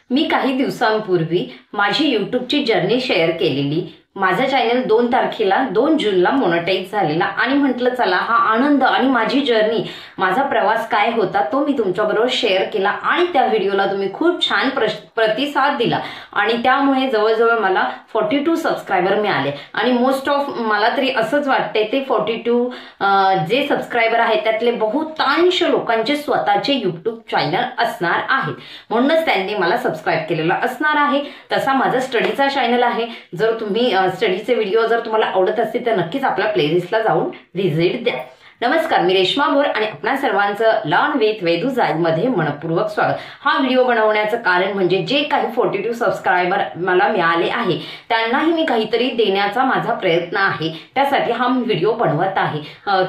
मी काही दिवसांपूर्वी माझी यूट्यूबची जर्नी शेअर केलेली। माझा चॅनल 2 तारखेला 2 जूनला मोनेटाईज झालेला आणि म्हटलं चला हा आनंद आणि माझी जर्नी माझा प्रवास काय होता तो मी तुमच्याबरोबर शेअर केला आणि त्या व्हिडिओला तुम्ही खूप छान प्रतिसाद दिला आणि त्यामुळे जवळजवळ मला 42 सबस्क्रायबर मिळाले आणि मोस्ट ऑफ मला तरी असंच वाटते ते 42 जे सबस्क्रायबर आहेत त्यातले बहुतांश लोकांचे स्वतःचे यूट्यूब चॅनल असणार आहेत, म्हणूनच त्यांनी मला सबस्क्राइब केलेला असणार आहे। तसा माझा स्टडीचा चॅनल आहे। जर तुम्ही स्टडीचे व्हिडिओ जर तुम्हाला आवडत असतील तर नक्कीच आपल्या प्लेलिस्टला जाऊन व्हिजिट द्या। नमस्कार, मी रेश्मा भोर आणि आपणा सर्वांचं लर्न विथ वेदू जाईड मध्ये मनपूर्वक स्वागत। हा व्हिडिओ बनवण्याचं कारण म्हणजे जे काही 42 सबस्क्रायबर मला मिळाले आहे त्यांनाही मी काहीतरी देण्याचा माझा प्रयत्न आहे, त्यासाठी हा व्हिडिओ बनवत आहे।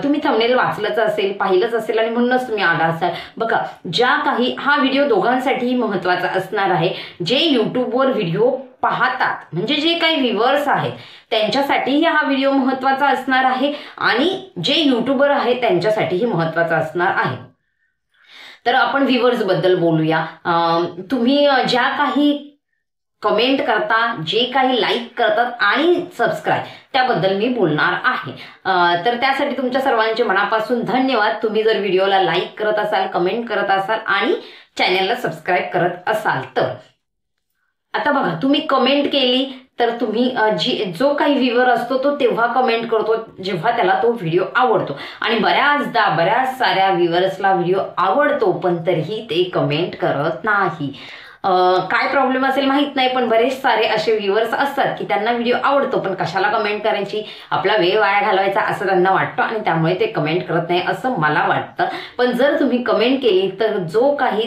तुम्ही थंबनेल वाचलंच असेल, पाहिलंच असेल आणि म्हणूनच तुम्ही आला असाल। बघा, ज्या काही हा व्हिडिओ दोघांसाठीही महत्त्वाचा असणार आहे। जे यूट्यूबवर व्हिडिओ पाहतात म्हणजे जे काही व्ह्यूअर्स आहेत त्यांच्यासाठीही हा व्हिडिओ महत्त्वाचा असणार आहे आणि जे यूट्यूबर आहेत त्यांच्यासाठीही महत्त्वाचा असणार आहे। तर आपण व्ह्यूअर्स बद्दल बोलूया। तुम्ही ज्या काही कमेंट करता, जे काही लाईक करतात आणि सबस्क्राइब त्याबद्दल मी बोलणार आहे। तर त्यासाठी तुमच्या सर्वांचे मनापासून धन्यवाद। तुम्ही जर व्हिडिओला लाईक करत असाल, कमेंट करत असाल आणि चॅनलला सबस्क्राइब करत असाल तर आता बघा, तुम्ही कमेंट केली तर तुम्ही जो काही व्ह्यूअर असतो तो तेव्हा कमेंट करतो जेव्हा त्याला तो व्हिडिओ आवडतो आणि बऱ्याच साऱ्या व्ह्यूअर्सला व्हिडिओ आवडतो पण तरीही ते कमेंट करत नाही। काय प्रॉब्लेम असेल माहित नाही, पण बरेच सारे असे व्ह्यूअर्स असतात की त्यांना व्हिडिओ आवडतो पण कशाला कमेंट करायची, आपला वेळ वाया घालवायचा असं त्यांना वाटतं आणि त्यामुळे ते कमेंट करत नाही असं मला वाटतं। पण जर तुम्ही कमेंट केली तर जो काही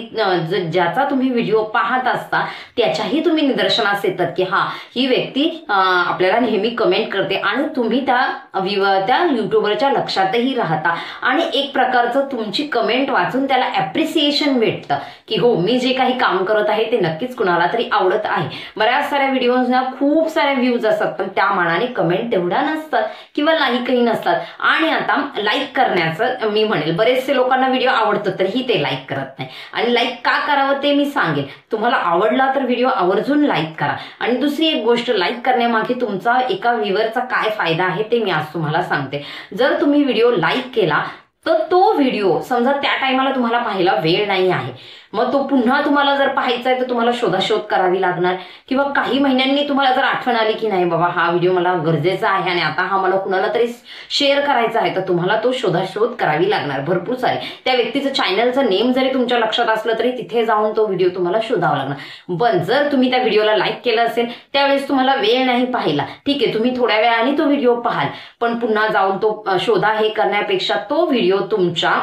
ज्याचा तुम्ही व्हिडिओ पाहत असता त्याच्याही तुम्ही निदर्शनास येतात की हा ही व्यक्ती आपल्याला नेहमी कमेंट करते आणि तुम्ही त्या यूट्यूबरच्या लक्षातही राहता आणि एक प्रकारचं तुमची कमेंट वाचून त्याला ॲप्रिसिएशन भेटतं की हो, मी जे काही काम करत आहे ते नक्कीच कुणाला तरी आवडत आहे। बऱ्याच साऱ्या व्हिडिओजना खूप सारे व्ह्यूज असतात पण त्या मानाने कमेंट तेवढ्या नसतात किंवा लाईकही नसतात। आणि आता लाईक करण्याचं मी म्हणेल, बरेचसे लोकांना व्हिडिओ आवडतो तरीही ते लाईक करत नाही आणि लाईक का करावं ते मी सांगेन। तुम्हाला आवडला तर व्हिडिओ आवर्जून लाईक करा आणि दुसरी एक गोष्ट, लाईक करण्यामागे तुमचा एका व्ह्यूअरचा काय फायदा आहे ते मी आज तुम्हाला सांगते। जर तुम्ही व्हिडिओ लाईक केला तर तो व्हिडिओ समजा त्या टायमाला तुम्हाला पाहायला वेळ नाही आहे, मग तो पुन्हा तुम्हाला जर पाहायचा आहे तर तुम्हाला शोधाशोध करावी लागणार किंवा काही महिन्यांनी तुम्हाला जर आठवण आली की नाही बाबा हा व्हिडिओ मला गरजेचा आहे आणि आता हा मला कुणाला तरी शेअर करायचा आहे तर तुम्हाला तो शोधाशोध करावी लागणार भरपूर सारे। त्या व्यक्तीचं चॅनलचं नेम जरी तुमच्या लक्षात असलं तरी तिथे जाऊन तो व्हिडिओ तुम्हाला शोधावा लागणार। पण जर तुम्ही त्या व्हिडिओला लाईक केलं असेल त्यावेळेस तुम्हाला वेळ नाही पाहिला, ठीक आहे, तुम्ही थोड्या वेळाने तो व्हिडिओ पाहाल पण पुन्हा जाऊन तो शोधा हे करण्यापेक्षा तो व्हिडिओ तुमच्या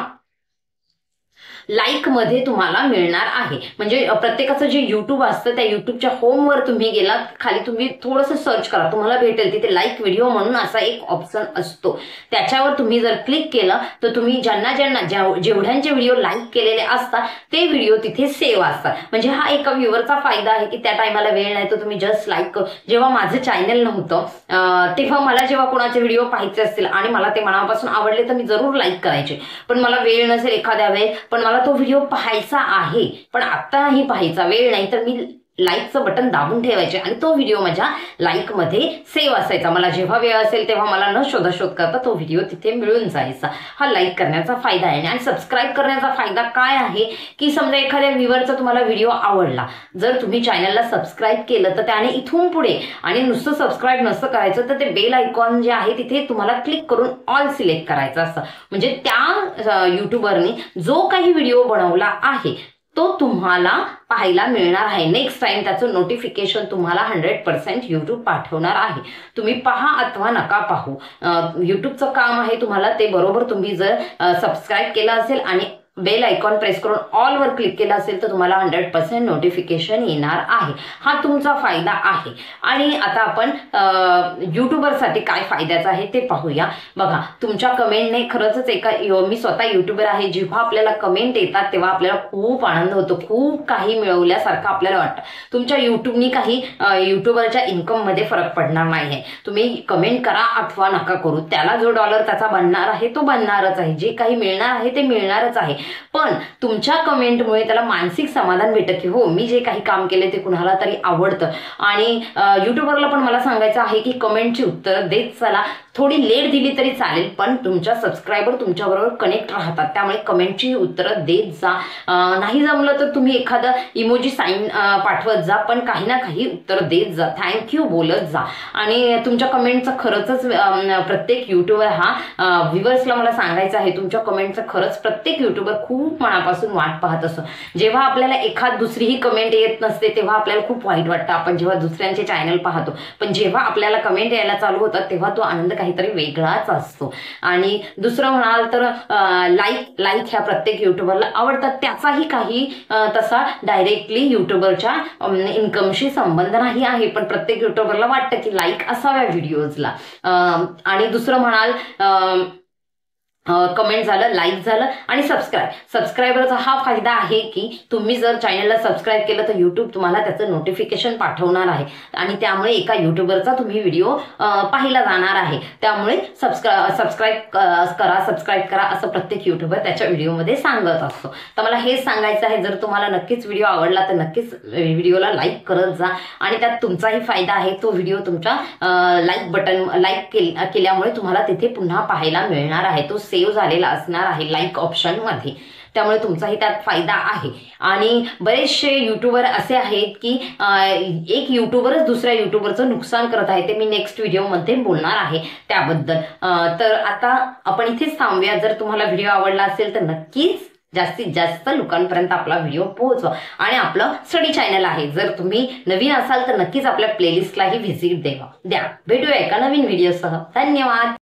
लाईक मध्ये तुम्हाला मिळणार आहे। म्हणजे प्रत्येकाचं जे यूट्यूब असतं त्या यूट्यूबच्या होमवर तुम्ही गेलात, खाली तुम्ही थोडंसं सर्च करा, तुम्हाला भेटेल तिथे लाईक व्हिडिओ म्हणून असा एक ऑप्शन असतो। त्याच्यावर तुम्ही जर क्लिक केलं तर तुम्ही ज्यांना जेवढ्यांचे व्हिडिओ लाईक केलेले असतात ते व्हिडिओ तिथे सेव्ह असतात। म्हणजे हा एका व्ह्यूअरचा फायदा आहे की त्या टायमाला वेळ नाही तर तुम्ही जस्ट लाईक जेव्हा माझं चॅनल नव्हतं तेव्हा मला जेव्हा कोणाचे व्हिडिओ पाहायचे असतील आणि मला ते मनापासून आवडले तर मी जरूर लाईक करायचे, पण मला वेळ नसेल एखाद्या वेळेस पण मला तो व्हिडिओ पाहायचा आहे पण आता नाही पाहायचा, वेळ नाही, तर मी लाईकचं बटन दाबून ठेवायचे आणि तो व्हिडिओ माझ्या लाईक मध्ये सेव्ह असायचा। मला जेव्हा वेळ असेल तेव्हा मला न शोधाशोध करता तो व्हिडिओ तिथे मिळून जायचा। हा लाईक करण्याचा फायदा आहे। आणि सबस्क्राईब करण्याचा फायदा काय आहे की समजा एखाद्या व्ह्यूअरचा तुम्हाला व्हिडिओ आवडला, जर तुम्ही चॅनलला सबस्क्राईब केलं तर त्याने इथून पुढे आणि नुसतं सबस्क्राईब नसतं करायचं तर ते बेल आयकॉन जे आहे तिथे तुम्हाला क्लिक करून ऑल सिलेक्ट करायचं असतं। म्हणजे त्या यूट्यूबरने जो काही व्हिडिओ बनवला आहे तो तुम्हाला पाहायला मिळणार आहे। नेक्स्ट टाइम त्याचं नोटिफिकेशन तुम्हाला 100% यूट्यूब पाठवणार आहे। तुम्ही पहा अथवा नका पाहू, यूट्यूबचं काम आहे तुम्हाला ते बरोबर। तुम्ही जर सबस्क्राईब केलं असेल आणि बेल आयकॉन प्रेस करून ऑल वर क्लिक केलं असेल तर तुम्हाला 100% नोटिफिकेशन येणार आहे। हा तुमचा फायदा आहे। आणि आता आपण यूट्यूबरसाठी काय फायद्याचं आहे ते पाहूया। बघा, तुमच्या कमेंटने खरंच मी स्वतः यूट्यूबर आहे, जेव्हा आपल्याला कमेंट येतात तेव्हा आपल्याला खूप आनंद होतो, खूप काही मिळवल्यासारखं आपल्याला वाटतं। तुमच्या यूट्यूबनी काही यूट्यूबरच्या इन्कम मध्ये फरक पडणार नाही। तुम्ही कमेंट करा अथवा नका करू, त्याला जो डॉलर त्याचा बनणार आहे तो बनणारच आहे, जे काही मिळणार आहे ते मिळणारच आहे। पण तुमच्या कमेंटमुळे त्याला मानसिक समाधान भेटतं की हो मी जे काही काम केले ते कुणाला तरी आवडतं. आणि युट्यूबरला पण मला सांगायचं आहे की कमेंटची उत्तर देत चला. थोडी लेट दिली तरी चालेल, पण तुमच्या सबस्क्रायबर तुमच्याबरोबर कनेक्ट राहतात, त्यामुळे कमेंटची उत्तरं देत जा. नाही जमलं तर तुम्ही एखादं इमोजी साईन पाठवत जा, पण काही ना काही उत्तर देत जा, थँक्यू बोलत जा. आणि तुमच्या कमेंटचं खरंच प्रत्येक युट्यूबर हा व्ह्यूअर्सला मला सांगायचं आहे, तुमच्या कमेंटचं खरंच प्रत्येक युट्यूबर खूप मनापासून वाट पाहत असतो. जेव्हा आपल्याला एखाद दुसरीही कमेंट येत नसते तेव्हा आपल्याला खूप वाईट वाटतं, आपण जेव्हा दुसऱ्यांचे चॅनल पाहतो. पण जेव्हा आपल्याला कमेंट यायला चालू होतात तेव्हा तो आनंद काहीतरी वेगळाच असतो. आणि दुसरं म्हणाल तर लाईक ह्या प्रत्येक युट्यूबरला आवडतात, त्याचाही काही तसा डायरेक्टली युट्यूबरच्या इन्कमशी संबंध नाही आहे, पण प्रत्येक युट्यूबरला वाटतं की लाईक असाव्या व्हिडिओजला. आणि दुसरं म्हणाल कमेंट झालं, लाईक झालं आणि सबस्क्रायबरचा हा फायदा आहे की तुम्ही जर चॅनलला सबस्क्राईब केलं तर युट्यूब तुम्हाला त्याचं नोटिफिकेशन पाठवणार आहे आणि त्यामुळे एका युट्यूबरचा तुम्ही व्हिडिओ पाहिला जाणार आहे. त्यामुळे सबस्क्राईब करा असं प्रत्येक युट्यूबर त्याच्या व्हिडिओमध्ये सांगत असतो. तर मला हेच सांगायचं आहे, जर तुम्हाला नक्कीच व्हिडिओ आवडला तर नक्कीच व्हिडिओला लाईक करत जा आणि त्यात तुमचाही फायदा आहे. तो व्हिडिओ तुमच्या लाईक केल्यामुळे तुम्हाला तिथे पुन्हा पाहायला मिळणार आहे, तो सेव्ह झालेला असणार आहे लाईक ऑप्शन मध्ये, त्यामुळे तुमचाही त्यात फायदा आहे. आणि बरेचसे युट्यूबर असे आहेत की एक युट्यूबरच दुसऱ्या युट्यूबरचं नुकसान करत आहे, ते मी नेक्स्ट व्हिडिओमध्ये बोलणार आहे त्याबद्दल. तर आता आपण इथेच थांबूया. जर तुम्हाला व्हिडिओ आवडला असेल तर नक्कीच जास्तीत जास्त लोकांपर्यंत आपला व्हिडिओ पोहोचवा. आणि आपलं स्टडी चॅनल आहे, जर तुम्ही नवीन असाल तर नक्कीच आपल्या प्लेलिस्टलाही व्हिजिट द्या. भेटूया एका नवीन व्हिडिओसह. धन्यवाद.